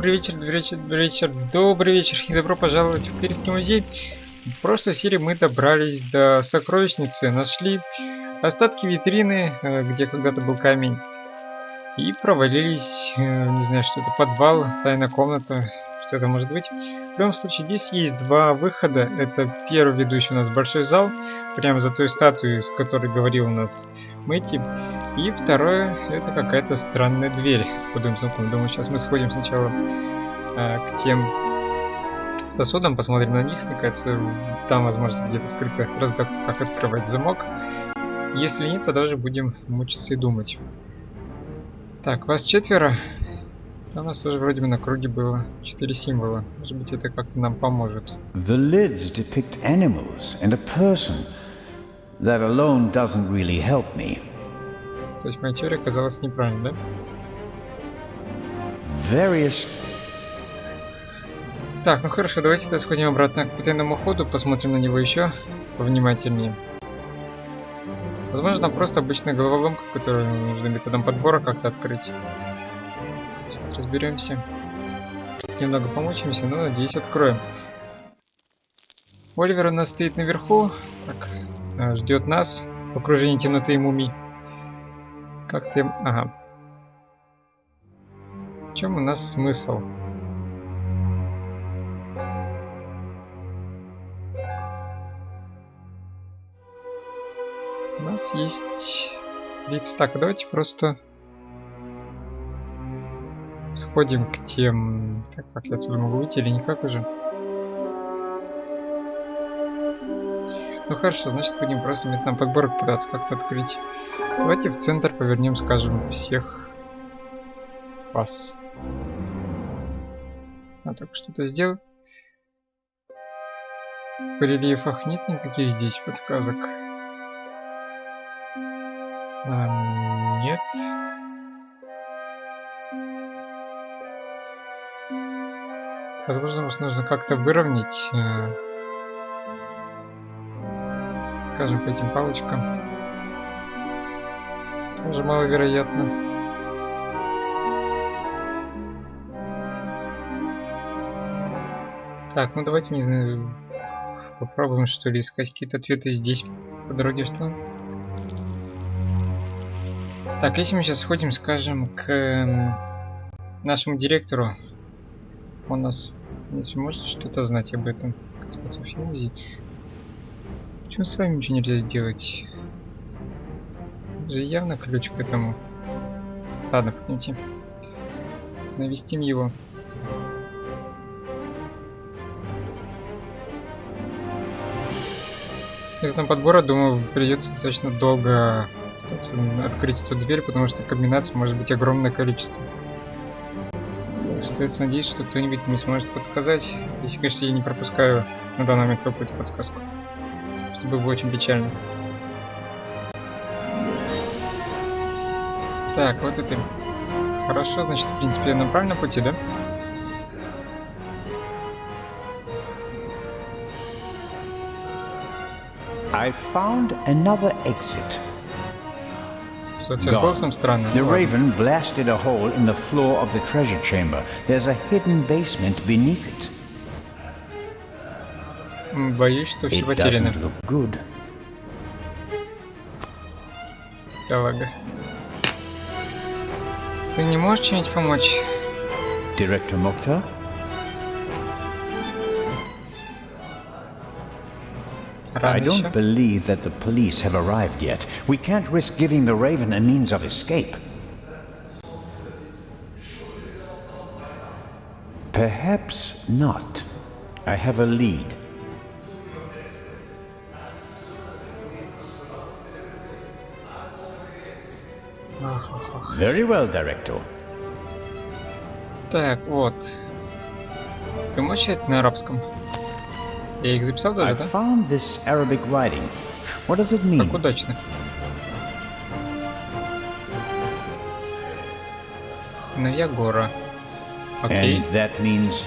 Добрый вечер, добрый вечер и добро пожаловать в Кырский музей. В прошлой серии мы добрались до сокровищницы, нашли остатки витрины, где когда-то был камень, и провалились, не знаю, что это, подвал, тайная комната, что это может быть. В любом случае, здесь есть два выхода. Это первый, ведущий у нас в большой зал, прямо за той статуей, с которой говорил у нас Мэтти. И второе, это какая-то странная дверь с кодовым замком. Думаю, сейчас мы сходим сначала к тем сосудам, посмотрим на них. Мне кажется, там, возможно, где-то скрыта разгадка, как открывать замок. Если нет, тогда уже будем мучиться и думать. Так, вас четверо. Там у нас тоже вроде бы на круге было 4 символа. Может быть, это как-то нам поможет. The lids depict animals and a person. That alone doesn't really help me. То есть моя теория оказалась неправильной, да? Various... Так, ну хорошо, давайте тогда сходим обратно к потайному ходу, посмотрим на него еще повнимательнее. Возможно, там просто обычная головоломка, которую нужно методом подбора как-то открыть. Сейчас разберемся. Немного помучимся, но, надеюсь, откроем. Оливер у нас стоит наверху. Так, ждет нас в окружении темноты и мумий. Как-то... Ага. В чем у нас смысл? У нас есть лица. Так, давайте просто сходим к тем... Так, как я отсюда могу выйти или никак уже? Ну хорошо, значит будем просто методом подбора пытаться как-то открыть. Давайте в центр повернем, скажем, всех вас. А, только что-то сделал. В рельефах нет никаких здесь подсказок. Нет. Возможно, нужно как-то выровнять, скажем, по этим палочкам. Тоже маловероятно. Так, ну давайте, не знаю, попробуем, что ли, искать какие-то ответы здесь по дороге, что? Так, если мы сейчас сходим, скажем, к нашему директору, он нас, если может, что-то знать об этом. Почему с вами ничего нельзя сделать? Это же явно ключ к этому. Ладно, пойдемте. Навестим его. Методом подбора, думаю, придется достаточно долго пытаться открыть эту дверь, потому что комбинаций может быть огромное количество. Остается надеяться, что кто-нибудь мне сможет подсказать, если, конечно, я не пропускаю на данный момент какую-то подсказку. Что было бы очень печально. Так, вот это хорошо, значит, в принципе, я на правильном пути, да? I found another exit. Что, с голосом странно. The raven blasted a hole in the floor of the treasure chamber. There's a hidden basement beneath it. Боюсь, что все It потеряно. doesn't look good. Да ладно. Ты не можешь чем-нибудь помочь? Director Mokhtar? I don't believe that the police have arrived yet. We can't risk giving the raven a means of escape. Perhaps not. I have a lead. Very well, Director. Так, вот. Ты можешь читать на арабском? Я их записал даже, да? Found this Arabic writing. What does it mean? Как удачно. Сыновья Гора. Окей. And that means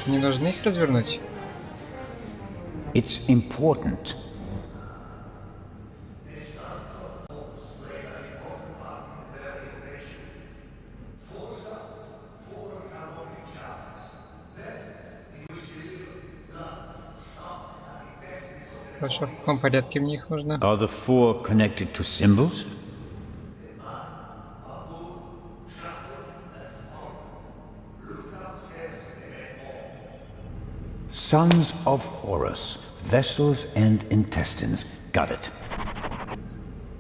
Не должны их развернуть? it's important. Хорошо, в каком порядке мне их нужно? Are the four connected to symbols? Sons of Horus, vessels and intestines. Got it.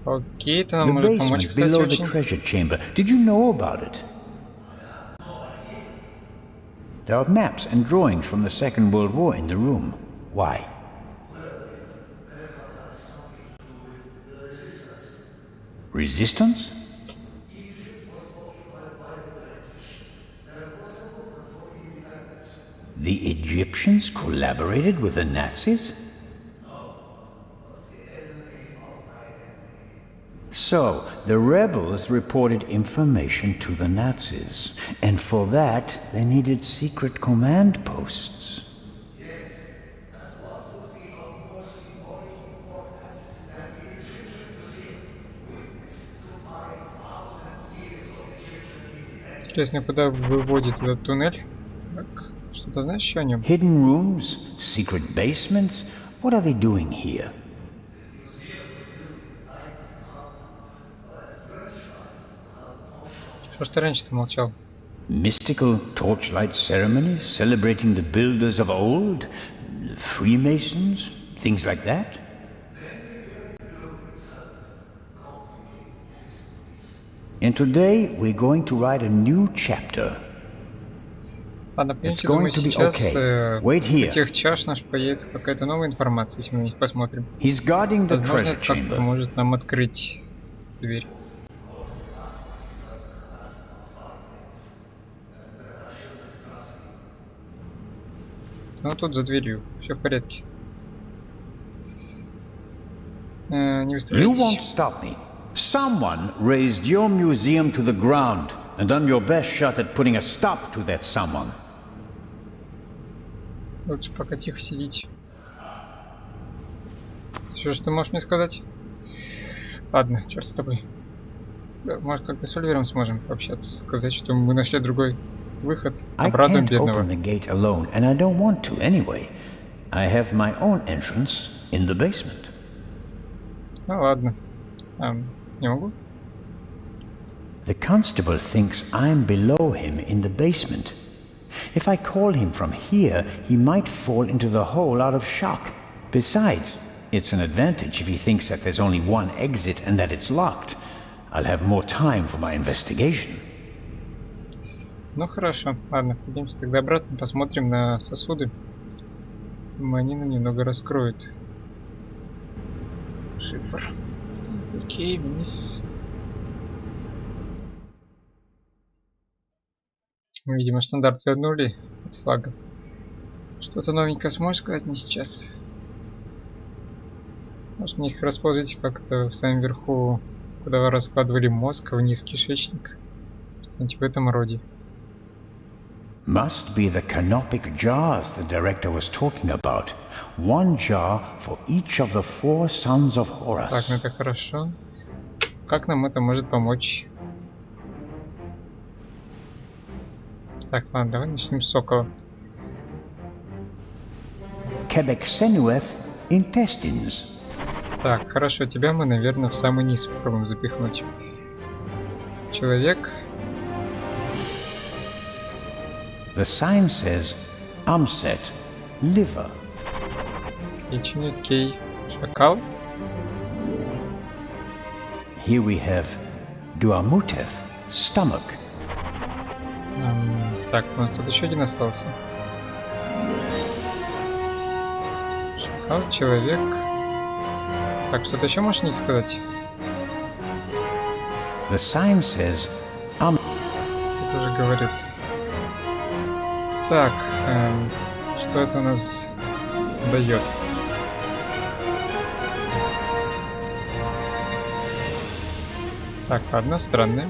Окей, это нам The может помочь, basement кстати, below the очень. treasure chamber. Did you know about it? There are maps and drawings from the Second World War in the room. Why? Resistance? The Egyptians collaborated with the Nazis? So, the rebels reported information to the Nazis, and for that they needed secret command posts. Интересно, куда выводит этот туннель? Так, что-то знаешь еще о нем? Hidden rooms? Secret basements? What are they doing here? Что ж ты раньше-то молчал? Mystical torchlight ceremonies celebrating the builders of old? Freemasons? Things like that? And today we're going to write a new chapter. Ладно, в принципе, думаю, сейчас в тех чаш наш появится какая-то новая информация, если мы на них посмотрим. Возможно, это как-то поможет нам открыть дверь. Ну, тут за дверью. Все в порядке. Не выставляйтесь. Someone raised your museum to the ground and done your best shot at putting a stop to that someone. Лучше пока тихо сидите. Все, что ты можешь мне сказать? Ладно, черт с тобой. Может, как-то с Оливером сможем пообщаться, сказать, что мы нашли другой выход. Обрадуем бедного. I can't open the gate alone, and I don't want to anyway. I have my own entrance in the basement. Ну ладно. Не могу? The constable thinks I'm below him in the basement. If I call him from here, he might fall into the hole out of shock. Besides, it's an advantage if he thinks that there's only one exit and that it's locked. I'll have more time for my investigation. Ну хорошо, ладно, пойдемте тогда обратно, посмотрим на сосуды. Думаю, они нам немного раскроют шифр. Окей, вниз. Мы, видимо, стандарт вернули от флага. Что-то новенькое сможешь сказать мне сейчас? Может, мне их расположить как-то в самом верху, куда вы раскладывали мозг, а вниз кишечник? Что-нибудь в этом роде. Must be the canopic jars the director was talking about. One jar for each of the four sons of Horus. Так, ну это хорошо. Как нам это может помочь? Так, ладно, давай начнем с сокола. Quebec-Senuef intestines. Так, хорошо, тебя мы, наверное, в самый низ попробуем запихнуть. Человек. The sign says, Amset, liver. Печень, окей. Шакал. Here we have Duamutef, stomach. Так, ну тут еще один остался. Шакал, человек. Так, что-то еще можешь не сказать? The sign says, Ты тоже говорит. Так, что это у нас дает? Так, ладно, странно.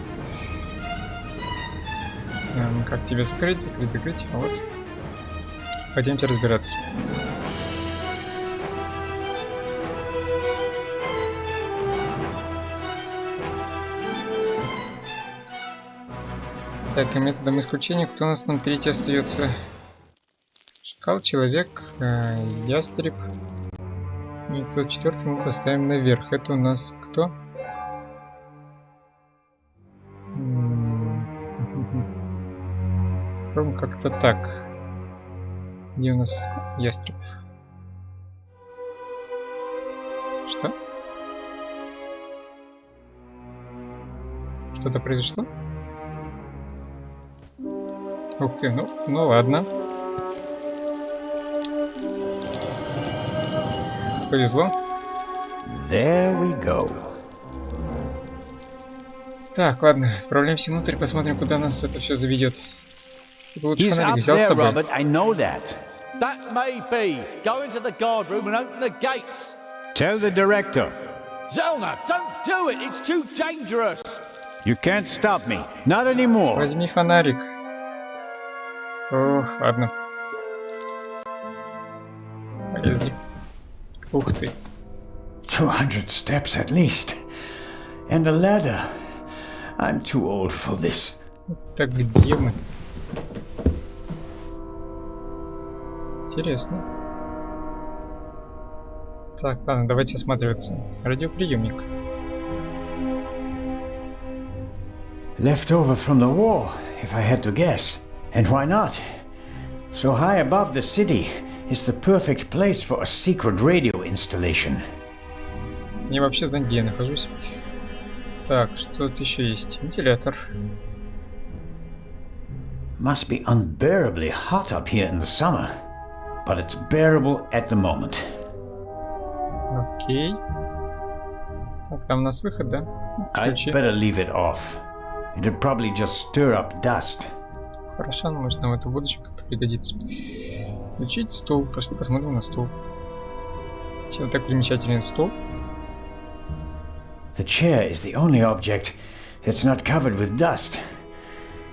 Как тебе закрыть, закрыть, закрыть? А вот. Пойдемте разбираться. Так, и методом исключения, кто у нас там третий остается? Шакал, человек, ястреб. И тот четвертый мы поставим наверх. Это у нас кто? Попробуем как-то так. Где у нас ястреб? Что? Что-то произошло? Ух ты, ну ладно. Повезло. There we go. Так, ладно, отправляемся внутрь, посмотрим, куда нас это все заведет. Ты бы лучше He's фонарик up взял с there, собой. Robert. I know that. That may be. Go into the guard room and open the gates. Tell the director. Zellner, don't do it. It's too dangerous. You can't stop me. Not anymore. Возьми фонарик. Ох, ладно. Полезли. Ух ты. 200 steps at least. And a ladder. I'm too old for this. Так, где мы? Интересно. Так, ладно, давайте осматриваться. Радиоприемник. Left over from the war, if I had to guess. And why not? So high above the city is the perfect place for a secret radio installation. Мне вообще знать, где я нахожусь. Так, что тут еще есть? Вентилятор. Must be unbearably hot up here in the summer. But it's bearable at the moment. Окей. Так, там у нас выход, да? I'd Включи. better leave it off. It'd probably just stir up dust. Хорошо, ну, может нам это в будущем как-то пригодится. Включить стул. Пошли посмотрим на стул. Чем так примечателен стул? The chair is the only object that's not covered with dust.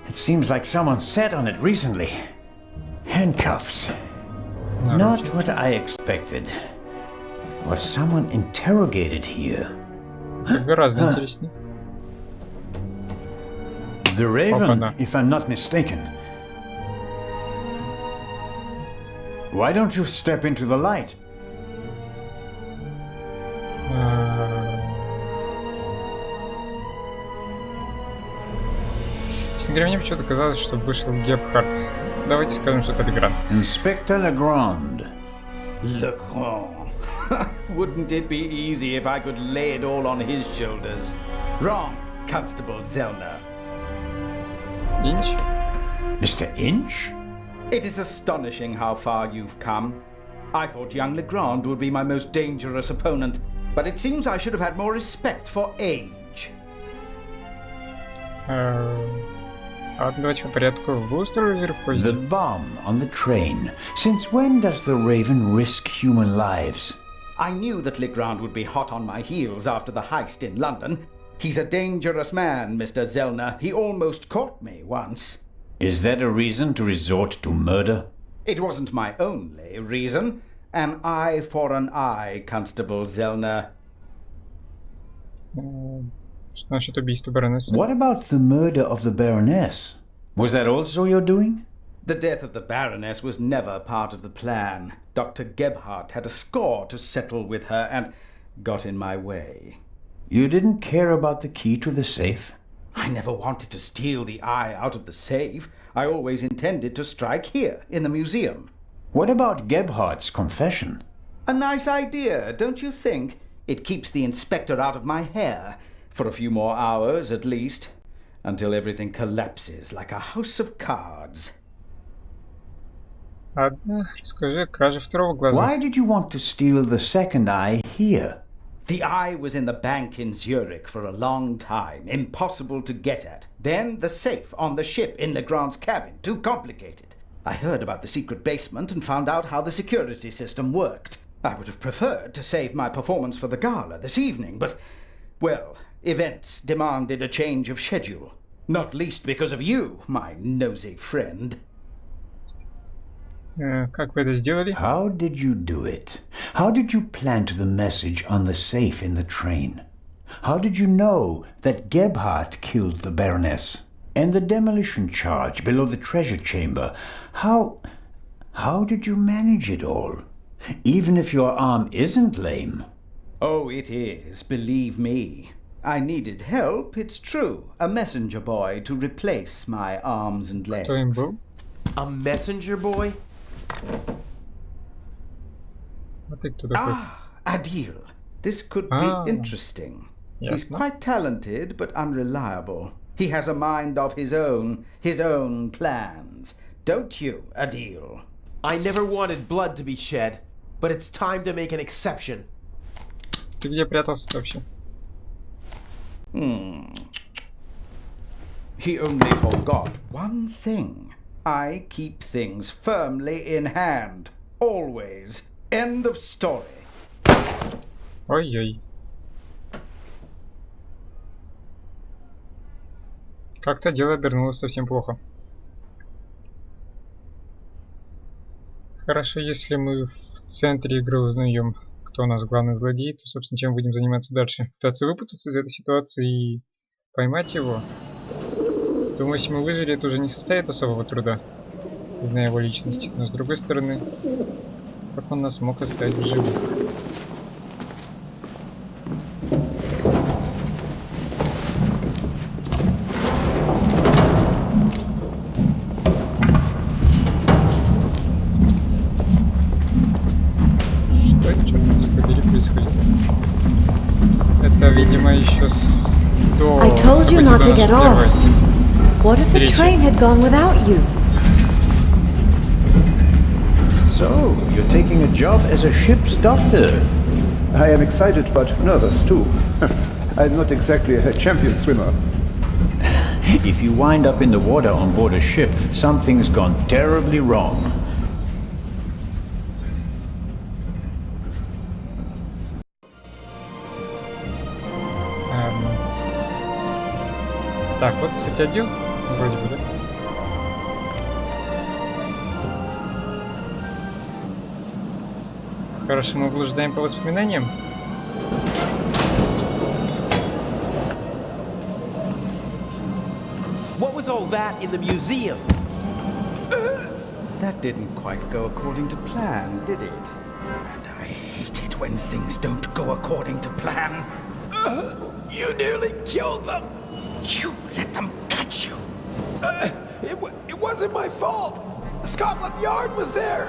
It seems like someone sat on it recently. Handcuffs. Not what I expected. Was someone interrogated here? Так гораздо интереснее. The Raven, Опа-на. if I'm not mistaken. Why don't you step into the light? Честно говоря, мне почему-то казалось, что вышел Гебхард. Давайте скажем, что это Легранд. Inspector Legrand. Legrand. Wouldn't it be easy if I could lay it all on his shoulders? Wrong, Constable Zellner. Инч? Mr. Inch? It is astonishing how far you've come. I thought young Legrand would be my most dangerous opponent, but it seems I should have had more respect for age. Ладно, давайте по порядку. Вы устроили взрыв в поезде? The bomb on the train. Since when does the Raven risk human lives? I knew that Legrand would be hot on my heels after the heist in London. He's a dangerous man, Mr. Zellner. He almost caught me once. Is that a reason to resort to murder? It wasn't my only reason. An eye for an eye, Constable Zellner. Что насчет убийства баронессы? What about the murder of the Baroness? Was that also your doing? The death of the Baroness was never part of the plan. Dr. Gebhardt had a score to settle with her and got in my way. You didn't care about the key to the safe? I never wanted to steal the eye out of the safe. I always intended to strike here, in the museum. What about Gebhardt's confession? A nice idea, don't you think? It keeps the inspector out of my hair. For a few more hours, at least. Until everything collapses like a house of cards. Ладно, расскажи о краже второго глаза. Why did you want to steal the second eye here? The eye was in the bank in Zurich for a long time, impossible to get at. Then the safe on the ship in Legrand's cabin, too complicated. I heard about the secret basement and found out how the security system worked. I would have preferred to save my performance for the gala this evening, but, well, events demanded a change of schedule. Not least because of you, my nosy friend. Как вы это сделали? How did you do it? How did you plant the message on the safe in the train? How did you know that Gebhardt killed the Baroness? And the demolition charge below the treasure chamber? How did you manage it all? Even if your arm isn't lame. Oh, it is, believe me. I needed help, it's true. A messenger boy to replace my arms and legs. Кто им был? A messenger boy? А ты кто такой? Adil. This could be interesting. He's Ясно. quite talented, but unreliable. He has a mind of his own plans. Don't you, Adil? I never wanted blood to be shed, but it's time to make an exception. Ты где прятался вообще? He only forgot one thing. I keep things firmly in hand. Always. End of story. Ой-ой. Как-то дело обернулось совсем плохо. Хорошо, если мы в центре игры узнаем, кто у нас главный злодей, то, собственно, чем будем заниматься дальше? Пытаться выпутаться из этой ситуации и поймать его? Думаю, если мы выжили, это уже не составит особого труда, зная его личность. Но, с другой стороны, как он нас мог оставить в живых? Это, видимо, еще до I told you not to get off. What if the встречи. train had gone without you? So, you're taking a job as a ship's doctor. I am excited but nervous too. I'm not exactly a champion swimmer. If you wind up in the water on board a ship, something's gone terribly wrong. Так, вот, кстати, отдел. Вроде бы, да? Хорошо, мы блуждаем по воспоминаниям. What was all that in the museum? That didn't quite go according to plan, did it? And I hate it when things don't go according to plan. You nearly killed them. You let them catch you. It wasn't my fault. Scotland Yard was there.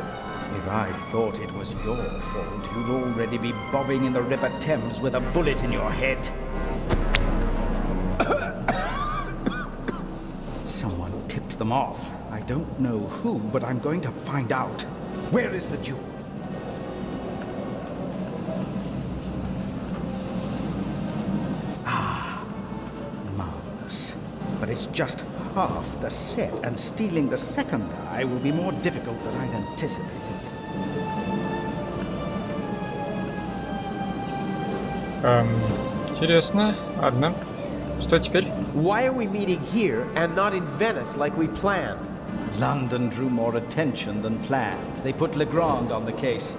If I thought it was your fault, you'd already be bobbing in the River Thames with a bullet in your head. Someone tipped them off. I don't know who, but I'm going to find out. Where is the jewel? Marvelous. But it's just half the set, and stealing the second eye will be more difficult than I'd anticipated. Интересно. Ладно. Что теперь? Why are we meeting here and not in Venice like we planned? London drew more attention than planned. They put Legrand on the case.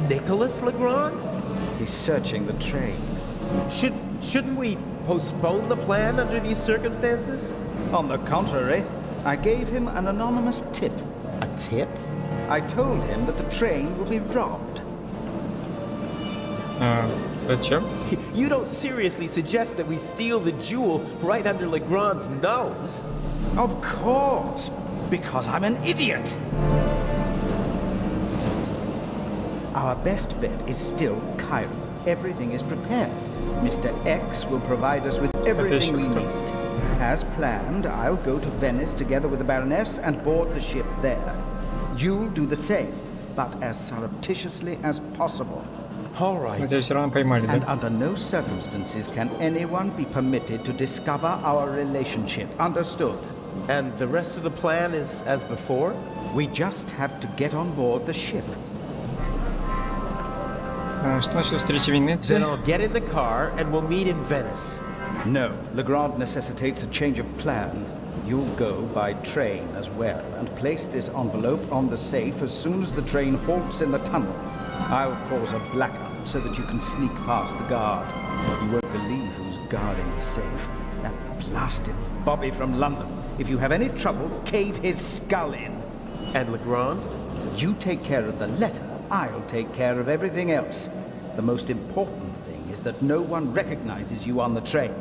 Nicholas Legrand? He's searching the train. Shouldn't we postpone the plan under these circumstances? On the contrary, I gave him an anonymous tip. A tip? I told him that the train will be robbed. Зачем? You don't seriously suggest that we steal the jewel right under Legrand's nose? Of course, because I'm an idiot. Our best bet is still Cairo. Everything is prepared. Mr. X will provide us with everything we need. As planned, I'll go to Venice together with the Baroness and board the ship there. You'll do the same, but as surreptitiously as possible. All right. Тебя все равно поймали, And да? under no circumstances can anyone be permitted to discover our relationship. Understood? And the rest of the plan is as before? We just have to get on board the ship. Что насчет встречи в Венеции? Then I'll get in the car and we'll meet in Venice. No, Legrand necessitates a change of plan. You'll go by train as well, and place this envelope on the safe as soon as the train halts in the tunnel. I'll cause a blackout so that you can sneak past the guard. You won't believe who's guarding the safe. That blasted Bobby from London. If you have any trouble, cave his skull in. And Legrand? You take care of the letter, I'll take care of everything else. The most important thing is that no one recognizes you on the train.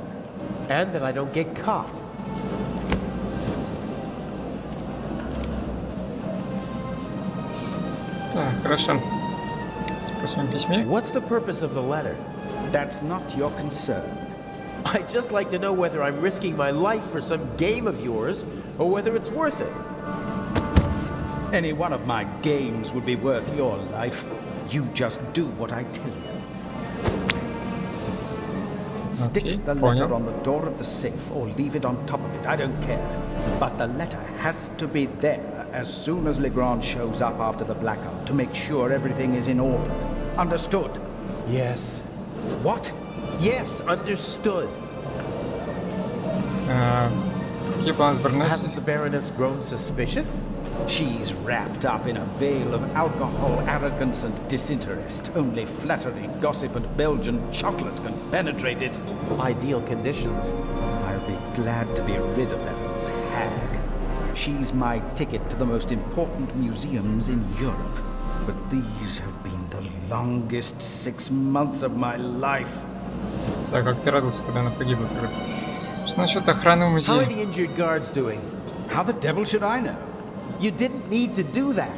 And that I don't get caught. Так, хорошо. Спросим о письме. What's the purpose of the letter? That's not your concern. I'd just like to know whether I'm risking my life for some game of yours, or whether it's worth it. Any one of my games would be worth your life. You just do what I tell you. Stick the letter on the door of the safe or leave it on top of it, I don't care. But the letter has to be there as soon as Legrand shows up after the blackout to make sure everything is in order. Understood? Yes. What? Yes, understood. Какие планы с Барнессой? Hasn't the Baroness grown suspicious? She's wrapped up in a veil of alcohol, arrogance, and disinterest. Only flattery, gossip, and Belgian chocolate can penetrate it. Ideal conditions. I'll be glad to be rid of that old hag. She's my ticket to the most important museums in Europe. But these have been the longest 6 months of my life. Так, как ты радовался, когда она погибла тогда? Что насчет охраны в How are музее? the injured guards doing? How the devil should I know? You didn't need to do that.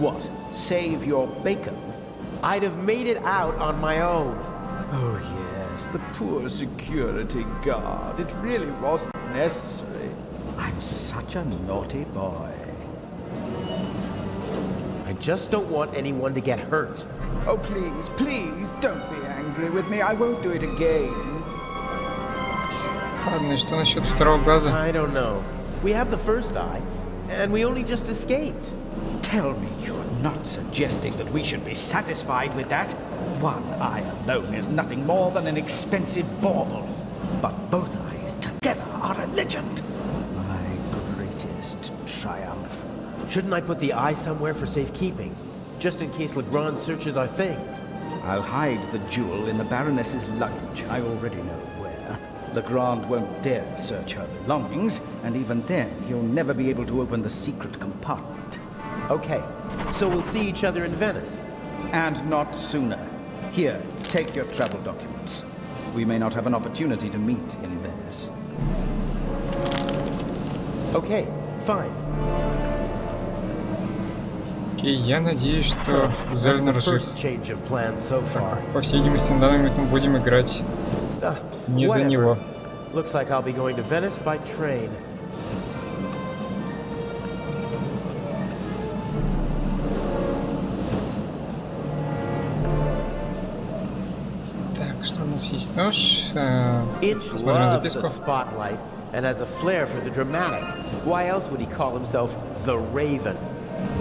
What? Save your bacon? I'd have made it out on my own. Oh, yes, the poor security guard. It really wasn't necessary. I'm such a naughty boy. I just don't want anyone to get hurt. Oh, please, please, don't be angry with me. I won't do it again. Ладно, и что насчет второго глаза? I don't know. We have the first eye, and we only just escaped. Tell me you're not suggesting that we should be satisfied with that? One eye alone is nothing more than an expensive bauble. But both eyes together are a legend. My greatest triumph. Shouldn't I put the eye somewhere for safekeeping? Just in case Legrand searches our things. I'll hide the jewel in the Baroness's luggage. I already know where. Legrand won't dare search her belongings, and even then, he'll never be able to open the secret compartment. Okay, so we'll see each other in Venice. And not sooner. Here, take your travel documents. We may not have an opportunity to meet in Venice. Okay, fine. Окей, я надеюсь, что That's the Зельнер жив. first change of plans so far. По всей видимости, на данный момент мы будем играть не за Whatever. него. Looks like I'll be going to Venice by train. Так, что у нас есть? Нож. Inch Смотрим на loves the записку. spotlight and has a flair for the dramatic. Why else would he call himself the Raven?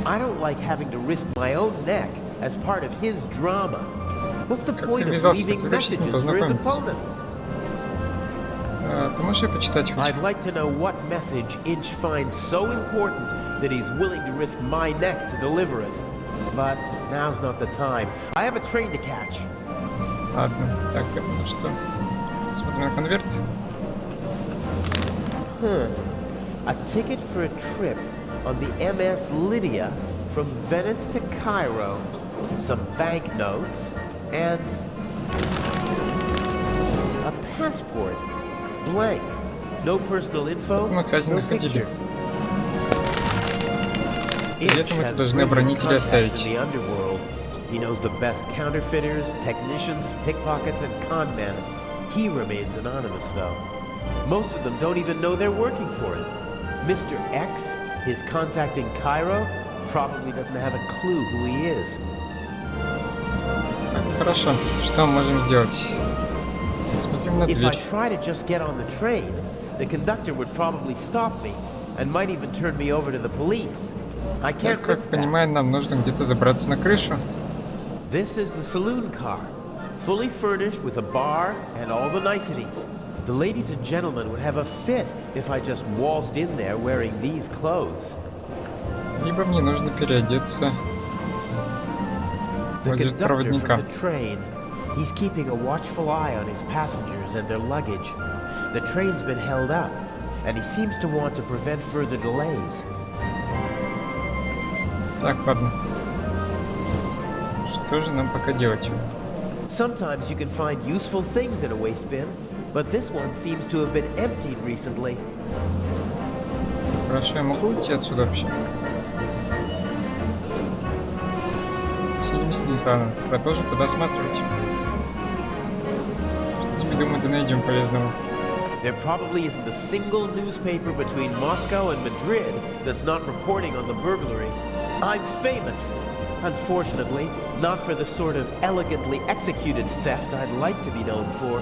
I don't like having to risk my own neck as part of his drama. What's the Как point ты of ввязался, leaving так хочешь с ним messages for his познакомиться? opponent? Ты можешь ее почитать хоть? I'd like to know what message Inch finds so important that he's willing to risk my neck to deliver it. But now's not the time. I have a train to catch. Ладно, так, это на что? Смотрим на конверт. A ticket for a trip on the MS Lydia from Venice to Cairo. Some banknotes and a passport. Blank. No personal info, Вот мы, кстати, no находили. picture. Где-то мы Inch это has должны brilliant оборонители contacts оставить. in the underworld. He knows the best counterfeiters, technicians, pickpockets, and con men. He remains anonymous, though. Most of them don't even know they're working for him. Mr. X, his contact in Cairo, probably doesn't have a clue who he is. Так, хорошо. Что мы можем сделать? Смотрим на If I дверь. try to just get on the train, the conductor would probably stop me and might even turn me over to the police. I Так, can't как risk that. понимаю, нам нужно где-то забраться на крышу. This is the saloon car, fully furnished with a bar and all the niceties. The ladies and gentlemen would have a fit if I just waltzed in there wearing these clothes. Либо мне нужно переодеться The в одежду conductor проводника. from the train, he's keeping a watchful eye on his passengers and their luggage. The train's been held up, and he seems to want to prevent further delays. Так, ладно. что же нам пока делать? Sometimes you can find useful things in a waste bin, but this one seems to have been emptied recently. Хорошо, я могу уйти отсюда вообще? Сидим снить, ладно. Продолжим туда осматривать. Что-нибудь, думаю, да найдем полезного. There probably isn't a single newspaper between Moscow and Madrid that's not reporting on the burglary. I'm famous. Unfortunately, not for the sort of elegantly executed theft I'd like to be known for.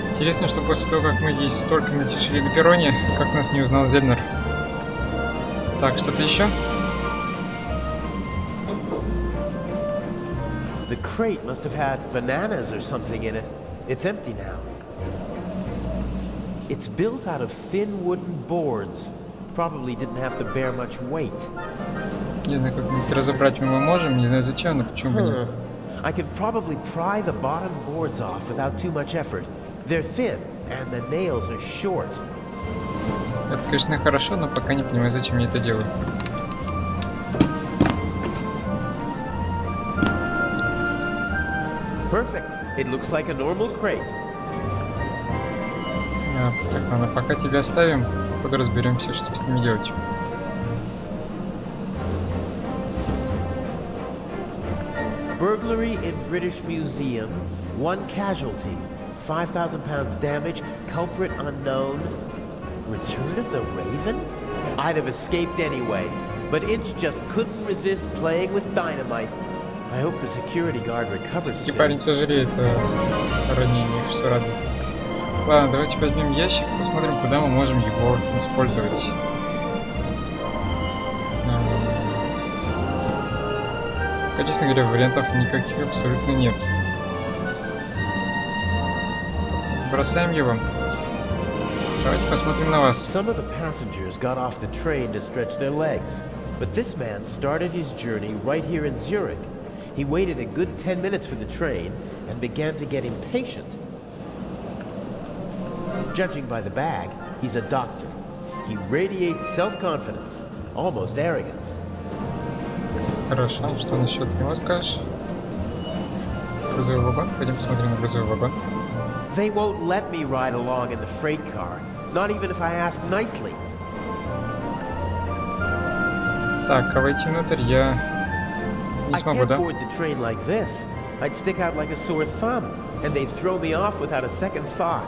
Интересно, что после того, как мы здесь столько натешили на перроне, как нас не узнал Зельнер. Так, что-то еще? The crate must have had bananas or something in it. It's empty now. It's built out of thin wooden boards. Probably didn't have to bear much weight. Не знаю, как-нибудь разобрать мы можем, не знаю зачем, но почему бы нет. I could probably pry the bottom boards off without too much effort. They're thin, and the nails are short. Это, конечно, хорошо, но пока не понимаю, зачем я это делаю. Perfect. It looks like a normal crate. Так, ладно, пока тебя оставим, походу разберемся, что с ними делать. Burglary in British Museum. 1 casualty. £5,000 damage. Culprit unknown. Return of the Raven? I'd have escaped anyway, but Inch just couldn't resist playing with dynamite. I hope the security guard recovers И soon. парень сожалеет о ранении, что радует. Ладно, давайте возьмем ящик, посмотрим, куда мы можем его использовать. Честно говоря, вариантов никаких абсолютно нет. Бросаем его. Давайте посмотрим на вас. Some of the passengers got off the train to stretch their legs, but this man started his journey right here in Zurich. He waited a good 10 minutes for the train and began to get impatient. Judging by the bag, he's a doctor. He radiates self-confidence, almost arrogance. Хорошо, что насчет него скажешь? Грузовой вагон? Пойдем посмотрим на грузовой вагон. They won't let me ride along in the freight car, not even if I ask nicely. Так, а войти внутрь я не I смогу, can't да? board the train like this. I'd stick out like a sore thumb, and they'd throw me off without a second thought.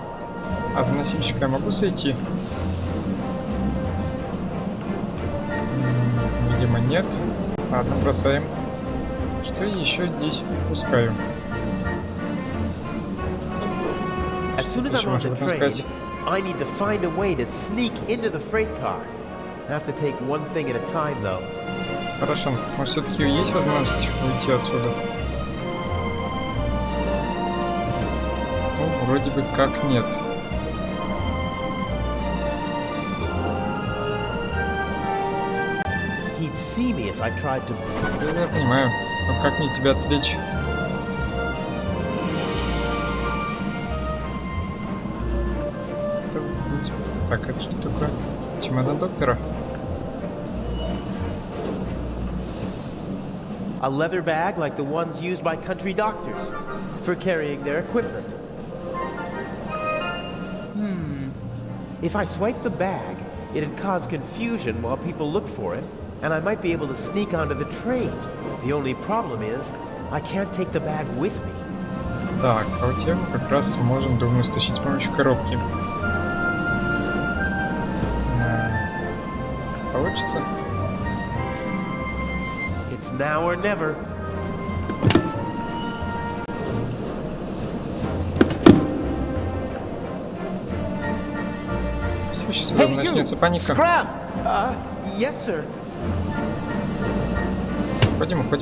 А за носильщика я могу сойти? Видимо, нет. Ладно, бросаем. Что я еще здесь пускаю? As soon as I'm Почему on же the об этом train, сказать? I need to find a way to sneak into the freight car. I have to take one thing at a time, though. Хорошо, может все-таки есть возможность уйти отсюда? Ну, вроде бы как нет. He'd see me if I tried to... Да, я понимаю. Но как мне тебя отвлечь? Это, в принципе... Так, это что такое? Чемодан доктора? A leather bag like the ones used by country doctors for carrying their equipment. If I swipe the bag, it'd cause confusion while people look for it, and I might be able to sneak onto the train. The only problem is, I can't take the bag with me. Так, а вот я как раз можем, думаю, стащить с помощью коробки. Получится? It's now or never. Все, сейчас начнется паника. Yes, sir. Уходим.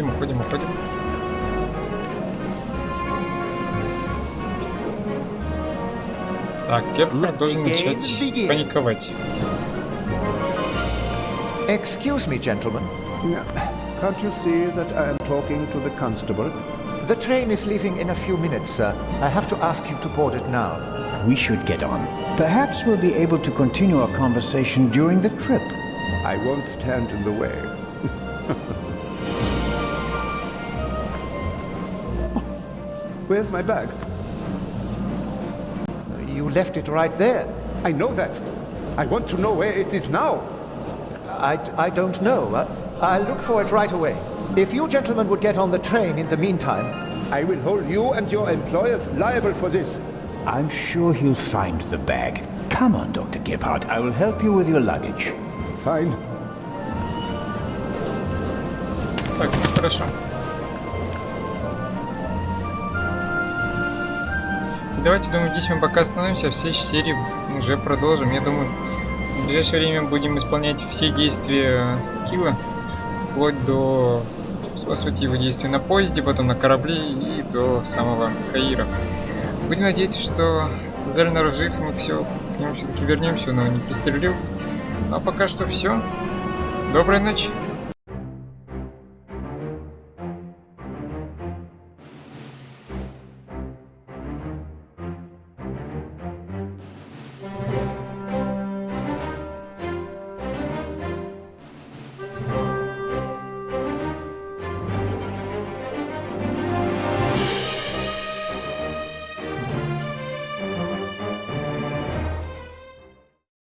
Так, Кепка должен начать паниковать. Excuse me, gentlemen. Can't you see that I am talking to the constable? The train is leaving in a few minutes, sir. I have to ask you to board it now. We should get on. Perhaps we'll be able to continue our conversation during the trip. I won't stand in the way. Where's my bag? You left it right there. I know that. I want to know where it is now. I don't know. I'll look for it right away. If you gentlemen would get on the train in the meantime... I will hold you and your employers liable for this. I'm sure he'll find the bag. Come on, Dr. Gebhardt. I will help you with your luggage. Fine. Так, ну хорошо. Давайте, думаю, здесь мы пока остановимся, а в следующей серии уже продолжим. Я думаю, в ближайшее время будем исполнять все действия Килла, вплоть до, по сути, его действий на поезде, потом на корабле и до самого Каира. Будем надеяться, что Зельнер жив, мы все к нему все-таки вернемся, но не пристрелил. А пока что все. Доброй ночи.